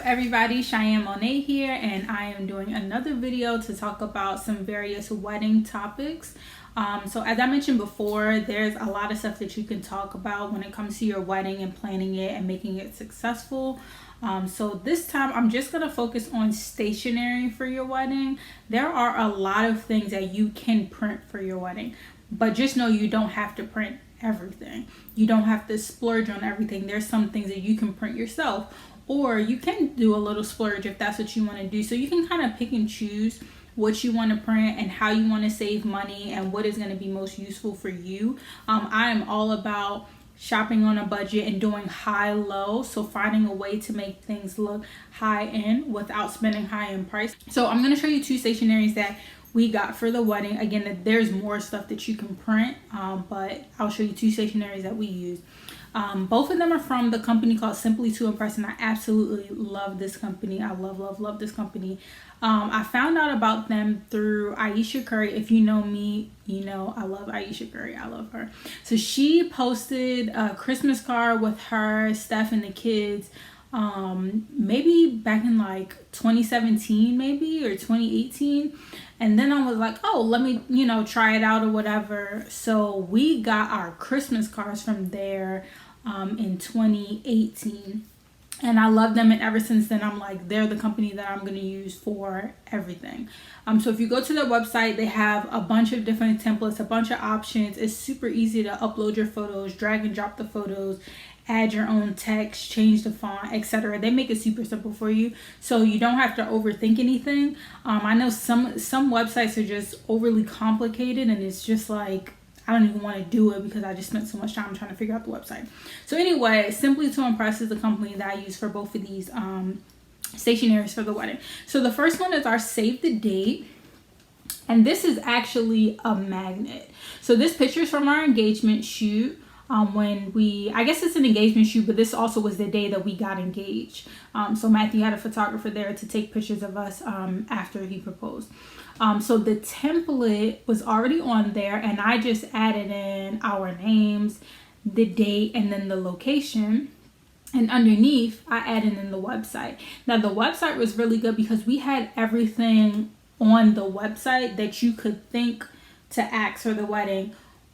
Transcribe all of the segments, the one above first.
everybody, Cheyenne Monet here, and I am doing another video to talk about some various wedding topics. So as I mentioned before, there's a lot of stuff that you can talk about when it comes to your wedding and planning it and making it successful. So this time I'm just going to focus on stationery for your wedding. There are a lot of things that you can print for your wedding, but just know you don't have to print everything. You don't have to splurge on everything. There's some things that you can print yourself, or you can do a little splurge if that's what you want to do. So you can kind of pick and choose what you want to print and how you want to save money and what is going to be most useful for you. I am all about shopping on a budget and doing high-low, so finding a way to make things look high-end without spending high-end price. So I'm going to show you two stationaries that we got for the wedding. Again, there's more stuff that you can print, but I'll show you two stationaries that we use. Both of them are from the company called Simply to Impress, and I absolutely love this company. I love this company. I found out about them through Aisha Curry. If you know me, you know I love Aisha Curry. I love her. So she posted a Christmas card with her, Steph, and the kids, maybe back in like 2017 maybe, or 2018. And then I was like, oh, let me, try it out or whatever. So we got our Christmas cards from there in 2018. And I love them. And ever since then, I'm like, they're the company that I'm going to use for everything. So if you go to their website, they have a bunch of different templates, a bunch of options. It's super easy to upload your photos, drag and drop the photos, add your own text, change the font, etc. They make it super simple for you, so you don't have to overthink anything. I know some websites are just overly complicated, and it's just like, I don't even want to do it because I just spent so much time trying to figure out the website. So anyway, Simply to Impress is the company that I use for both of these stationaries for the wedding. So the first one is our save the date. And this is actually a magnet. So this picture is from our engagement shoot. I guess it's an engagement shoot, but this also was the day that we got engaged. So Matthew had a photographer there to take pictures of us after he proposed. So the template was already on there, and I just added in our names, the date, and then the location. And underneath, I added in the website. Now the website was really good because we had everything on the website that you could think to ask for the wedding.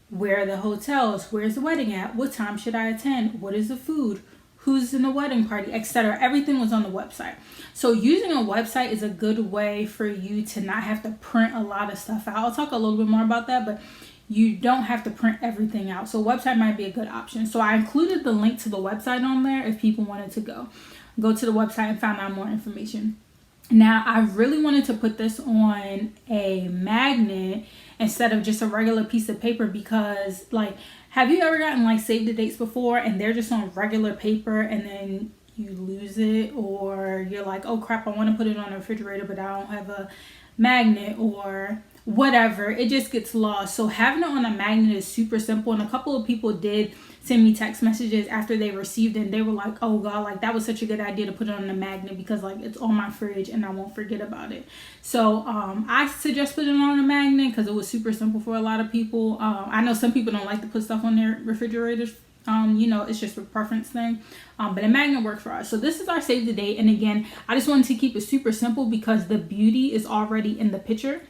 Where are the hotels? Where's the wedding at? What time should I attend? What is the food? Who's in the wedding party, etc. Everything was on the website. So using a website is a good way for you to not have to print a lot of stuff out. I'll talk a little bit more about that, but you don't have to print everything out. So a website might be a good option. So I included the link to the website on there if people wanted to go to the website and find out more information. Now, I really wanted to put this on a magnet instead of just a regular piece of paper because, like, have you ever gotten like save the dates before and they're just on regular paper and then you lose it, or you're like, oh crap, I want to put it on the refrigerator but I don't have a magnet or whatever, it just gets lost. So having it on a magnet is super simple, and a couple of people did send me text messages after they received it, and they were like, oh god, like that was such a good idea to put it on a magnet because like it's on my fridge and I won't forget about it. So I suggest putting it on a magnet because it was super simple for a lot of people. I know some people don't like to put stuff on their refrigerators. It's just a preference thing, but a magnet works for us. So this is our save the date, and again, I just wanted to keep it super simple because the beauty is already in the picture.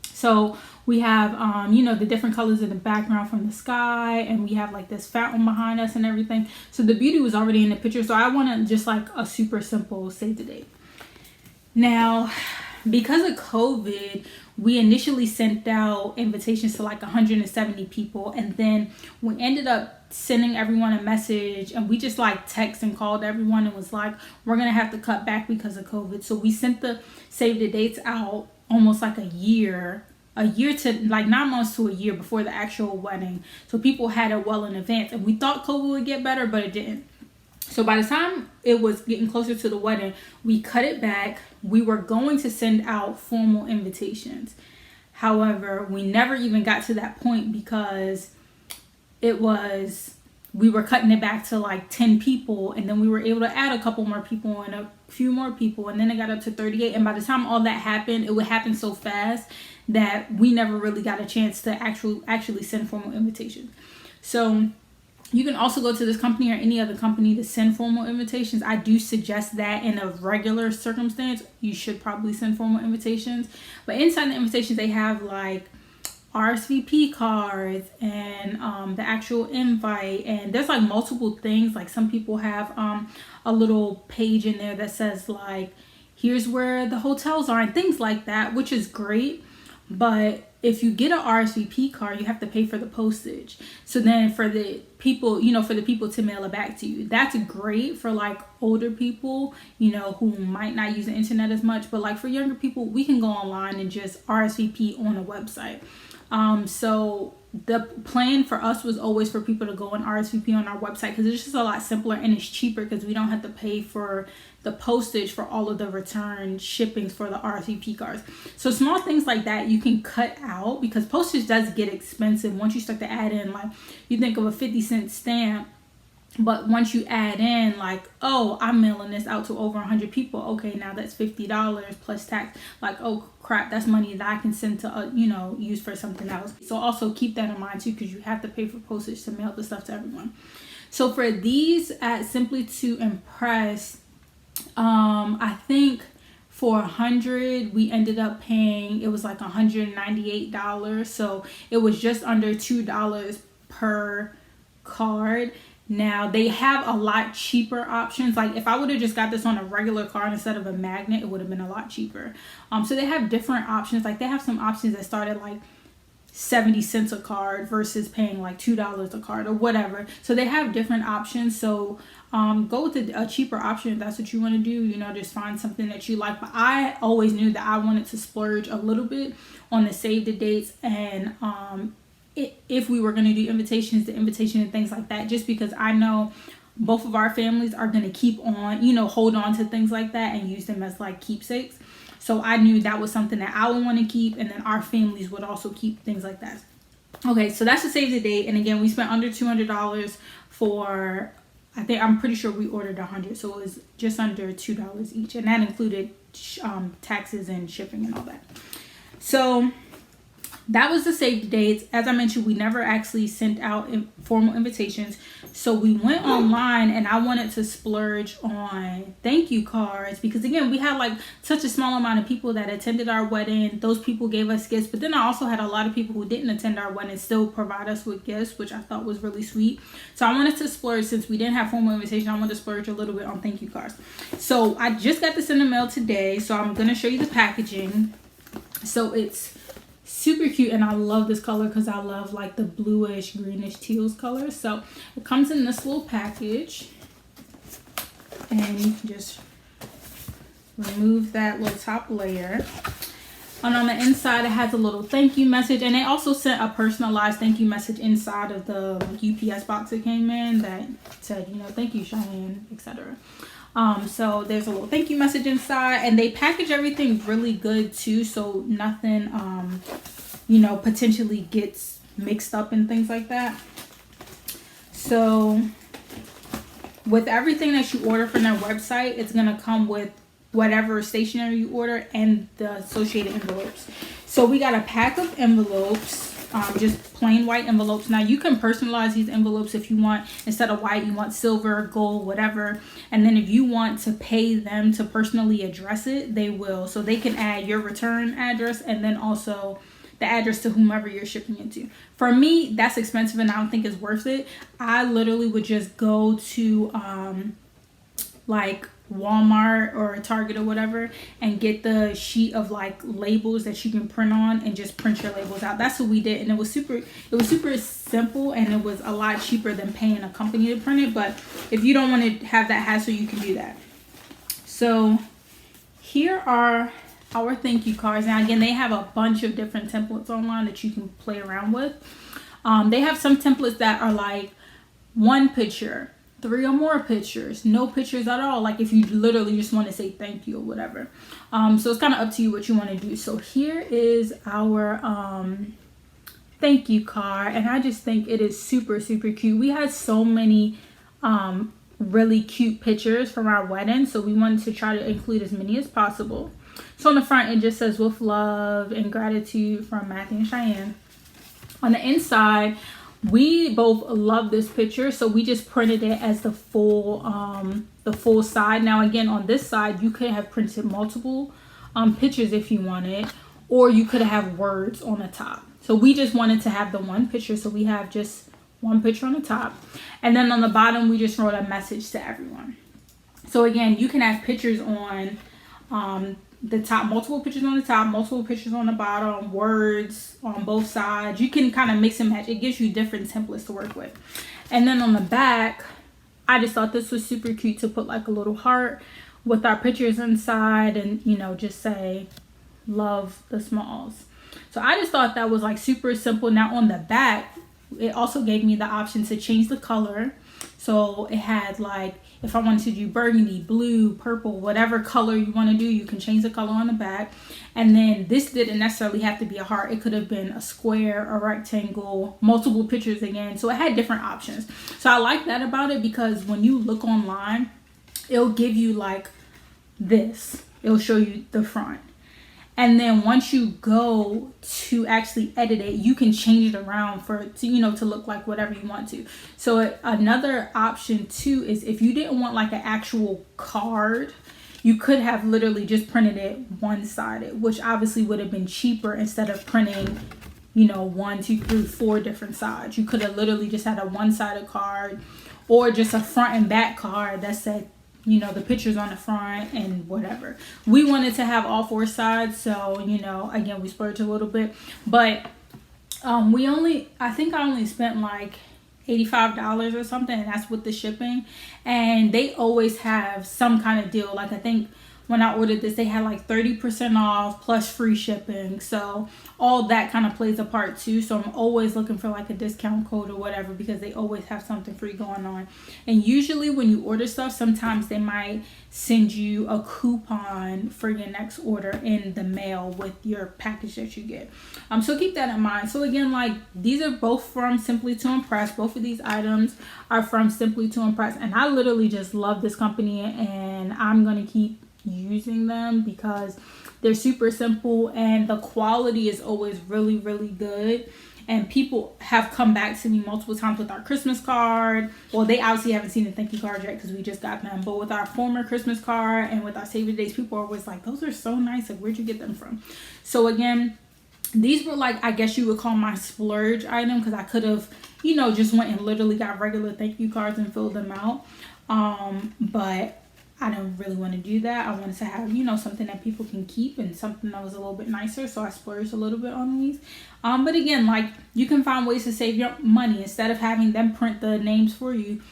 So we have, the different colors in the background from the sky, and we have like this fountain behind us and everything. So the beauty was already in the picture. So I wanted just like a super simple save the date. Now, because of COVID, we initially sent out invitations to like 170 people. And then we ended up sending everyone a message, and we just like text and called everyone and was like, we're going to have to cut back because of COVID. So we sent the save the dates out almost like a year to like 9 months to a year before the actual wedding. So people had it well in advance, and we thought COVID would get better, but it didn't. So by the time it was getting closer to the wedding, we cut it back. We were going to send out formal invitations. However, we never even got to that point because we were cutting it back to like 10 people, and then we were able to add a couple more people and a few more people, and then it got up to 38. And by the time all that happened, it would happen so fast that we never really got a chance to actually send formal invitations. So You can also go to this company or any other company to send formal invitations. I do suggest that in a regular circumstance, you should probably send formal invitations. But inside the invitations, they have like RSVP cards and the actual invite, and there's like multiple things. Like some people have a little page in there that says like, here's where the hotels are and things like that, which is great. But if you get an RSVP card, you have to pay for the postage. So then for the people, for the people to mail it back to you, that's great for like older people, who might not use the internet as much. But like for younger people, we can go online and just RSVP on a website. So the plan for us was always for people to go and RSVP on our website, because it's just a lot simpler and it's cheaper because we don't have to pay for the postage for all of the return shippings for the RSVP cards. So small things like that you can cut out, because postage does get expensive once you start to add in, like, you think of a 50-cent stamp, but once you add in like, oh, I'm mailing this out to over 100 people, okay, now that's $50 plus tax. Like, oh crap, that's money that I can send to use for something else. So also keep that in mind too, because you have to pay for postage to mail the stuff to everyone. So for these at Simply to Impress, I think for 100 we ended up paying, it was like $198, so it was just under $2 per card. Now they have a lot cheaper options. Like if I would have just got this on a regular card instead of a magnet, it would have been a lot cheaper. So they have different options. Like they have some options that start at like 70 cents a card versus paying like $2 a card or whatever. So they have different options. So go with a cheaper option if that's what you want to do. Just find something that you like. But I always knew that I wanted to splurge a little bit on the save the dates and if we were going to do invitations and things like that, just because I know both of our families are going to keep on, hold on to things like that and use them as like keepsakes. So I knew that was something that I would want to keep, and then our families would also keep things like that. Okay, so that's the save the date. And again, we spent under $200 for, I'm pretty sure we ordered 100, so it was just under $2 each, and that included taxes and shipping and all that. So that was the save the dates. As I mentioned, we never actually sent out formal invitations. So we went online, and I wanted to splurge on thank you cards, because again, we had like such a small amount of people that attended our wedding. Those people gave us gifts, but then I also had a lot of people who didn't attend our wedding still provide us with gifts, which I thought was really sweet. So I wanted to splurge, since we didn't have formal invitation, I wanted to splurge a little bit on thank you cards. So I just got this in the mail today, so I'm going to show you the packaging. So it's super cute, and I love this color because I love like the bluish, greenish, teals color. So it comes in this little package, and you can just remove that little top layer. And on the inside, it has a little thank you message, and they also sent a personalized thank you message inside of the UPS box it came in that said, thank you, Cheyenne, etc. So there's a little thank you message inside, and they package everything really good too, so nothing potentially gets mixed up and things like that. So with everything that you order from their website, it's gonna come with whatever stationery you order and the associated envelopes. So we got a pack of envelopes, just plain white envelopes. Now you can personalize these envelopes if you want. Instead of white, you want silver, gold, whatever. And then if you want to pay them to personally address it, they will. So they can add your return address and then also the address to whomever you're shipping it to. For me, that's expensive and I don't think it's worth it. I literally would just go to like Walmart or Target or whatever and get the sheet of like labels that you can print on and just print your labels out. That's what we did, and it was super simple, and it was a lot cheaper than paying a company to print it. But if you don't want to have that hassle, you can do that. So here are our thank you cards. Now again, they have a bunch of different templates online that you can play around with. They have some templates that are like one picture, 3 or more pictures, no pictures at all, like if you literally just want to say thank you or whatever. So it's kind of up to you what you want to do. So here is our thank you card, and I just think it is super cute. We had so many really cute pictures from our wedding, so we wanted to try to include as many as possible. So on the front, it just says with love and gratitude from Matthew and Cheyenne. On the inside, we both love this picture, so we just printed it as the full side. Now again, on this side you could have printed multiple pictures if you wanted, or you could have words on the top. So we just wanted to have the one picture, so we have just one picture on the top, and then on the bottom we just wrote a message to everyone. So again, you can have pictures on the top, multiple pictures on the top, multiple pictures on the bottom, words on both sides. You can kind of mix and match. It gives you different templates to work with. And then on the back, I just thought this was super cute to put like a little heart with our pictures inside, and you know, just say love the Smalls. So I just thought that was like super simple. Now on the back, it also gave me the option to change the color. So it had like, if I wanted to do burgundy, blue, purple, whatever color you want to do, you can change the color on the back. And then this didn't necessarily have to be a heart. It could have been a square, a rectangle, multiple pictures again. So it had different options. So I like that about it, because when you look online, it'll give you like this. It'll show you the front. And then once you go to actually edit it, you can change it around to look like whatever you want to. So another option too is if you didn't want like an actual card, you could have literally just printed it one-sided, which obviously would have been cheaper instead of printing, 1, 2, 3, 4 different sides. You could have literally just had a one-sided card, or just a front and back card that said, the pictures on the front and whatever. We wanted to have all 4 sides, so again, we splurged a little bit, but I think I only spent like $85 or something, and that's with the shipping. And they always have some kind of deal. Like I think when I ordered this, they had like 30% off plus free shipping. So all that kind of plays a part too. So I'm always looking for like a discount code or whatever, because they always have something free going on. And usually when you order stuff, sometimes they might send you a coupon for your next order in the mail with your package that you get. So keep that in mind. So again, like these are both from Simply to Impress. Both of these items are from Simply to Impress. And I literally just love this company, and I'm going to keep using them because they're super simple and the quality is always really, really good. And people have come back to me multiple times with our Christmas card. Well, they obviously haven't seen the thank you card yet because we just got them, but with our former Christmas card and with our Save the Days, people are always like, those are so nice, like where'd you get them from? So again, these were like, I guess you would call my splurge item, because I could have just went and literally got regular thank you cards and filled them out, but I didn't really want to do that. I wanted to have, something that people can keep and something that was a little bit nicer. So I splurged a little bit on these. But again, like you can find ways to save your money. Instead of having them print the names for you,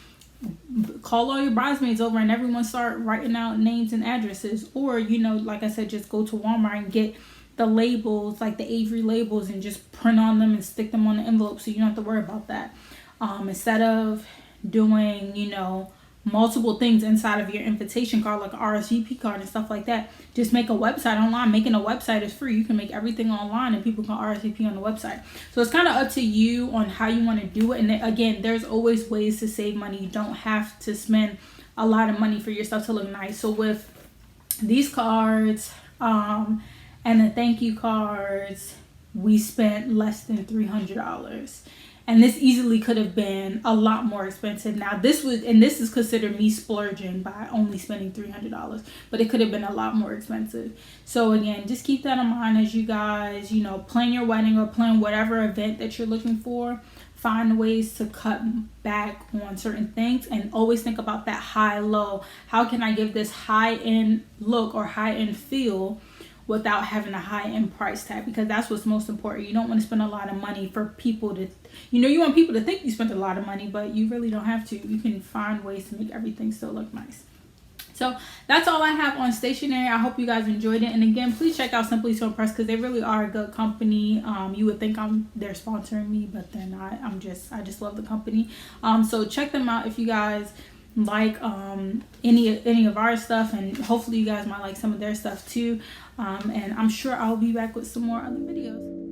call all your bridesmaids over and everyone start writing out names and addresses. Or, like I said, just go to Walmart and get the labels, like the Avery labels, and just print on them and stick them on the envelope so you don't have to worry about that. Instead of doing, multiple things inside of your invitation card, like an RSVP card and stuff like that, just make a website online. Making a website is free. You can make everything online and people can RSVP on the website. So it's kind of up to you on how you want to do it. And then, again, there's always ways to save money. You don't have to spend a lot of money for your stuff to look nice. So with these cards and the thank you cards, we spent less than $300. And this easily could have been a lot more expensive. Now this is considered me splurging by only spending $300, but it could have been a lot more expensive. So again, just keep that in mind as you guys, plan your wedding or plan whatever event that you're looking for. Find ways to cut back on certain things, and always think about that high-low. How can I give this high-end look or high-end feel without having a high-end price tag? Because that's what's most important. You don't want to spend a lot of money for people to, you want people to think you spent a lot of money, but you really don't have to. You can find ways to make everything still look nice. So that's all I have on Stationery. I hope you guys enjoyed it. And again, please check out Simply to Impress, because they really are a good company. You would think they're sponsoring me, but they're not. I just love the company. So check them out if you guys like any of our stuff, and hopefully you guys might like some of their stuff too. And I'm sure I'll be back with some more other videos.